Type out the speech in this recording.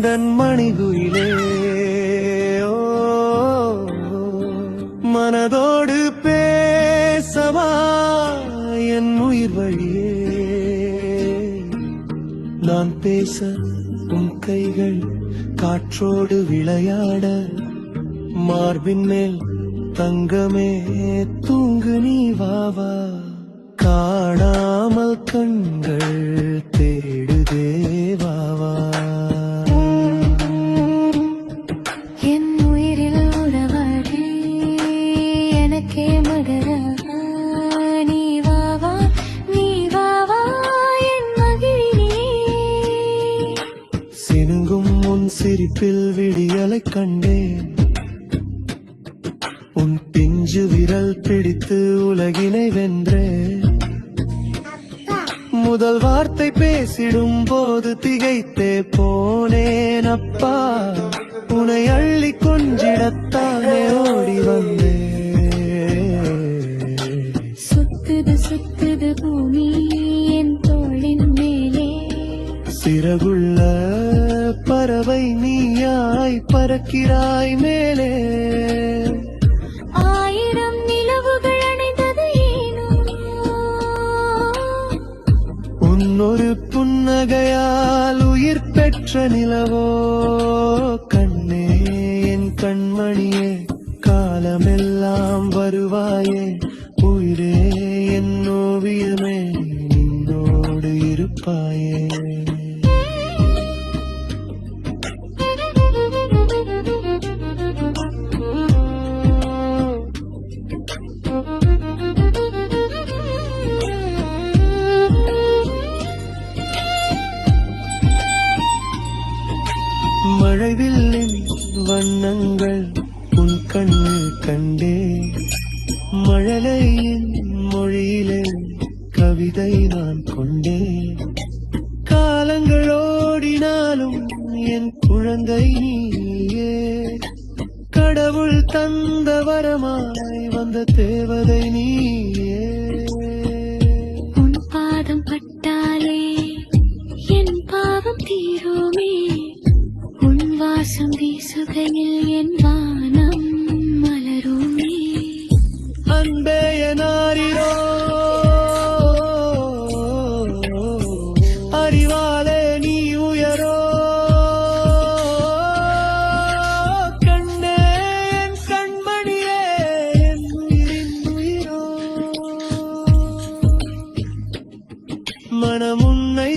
எந்தன் மணிகுயிலே மனதோடு பேசவா என் உயிர் வழியே நான் பேச உன் கைகள் காற்றோடு விளையாட மார்பின் மேல் தங்கமே தூங்கு நீ வாவா காணாமல் கண்கள் தேடுதே வாவா என் உயிரில் உறவாடி எனக்கே மகர நீ வாவா என் மகிழினே சினுங்கும் உன் சிரிப்பில் விடியலை கண்டேன் உன் பிஞ்சு விரல் பிடித்து உலகினை வென்றேன் முதல் வார்த்தை பேசிடும் போது திகைத்தே போனேன் அப்பா உன்னை அள்ளி கொஞ்சிடத்தானே ஓடி வந்தேன் சுத்துது பூமி என் தோளின் மேலே சிறகுள்ள பறவை நீயாய் பறக்கிறாய் மேலே ஆயிரம் நிலவுகள் அணைந்தது ஏனோ உன்னொரு புன்னகையால் உயிர் பெற்ற நிலவோ கண்ணே என் கண்மணியே காலமெல்லாம் வருவாயே உயிரே என் ஓவியமே நின்னோடு இருப்பாயே மழைவில்லின் வண்ணங்கள் உன் கண்ணில் கண்டே மழலையின் மொழியிலே கவிதை நான் கொண்டே காலங்கள் ஓடினாலும் என் குழந்தை நீயே கடவுள் தந்த வரமாய் வந்த தேவதை நீயே உன் பாதம் பட்டாலே என் பாவம் தீருமே உன் வாசம் வீசுகையில் என் வானம் மலருமே அன்பே எனாரிரோ அறிவாலே நீ உயரோ கண்ணே என் கண்மணியே என் உயிரின் உயிரோ மனம் உன்னை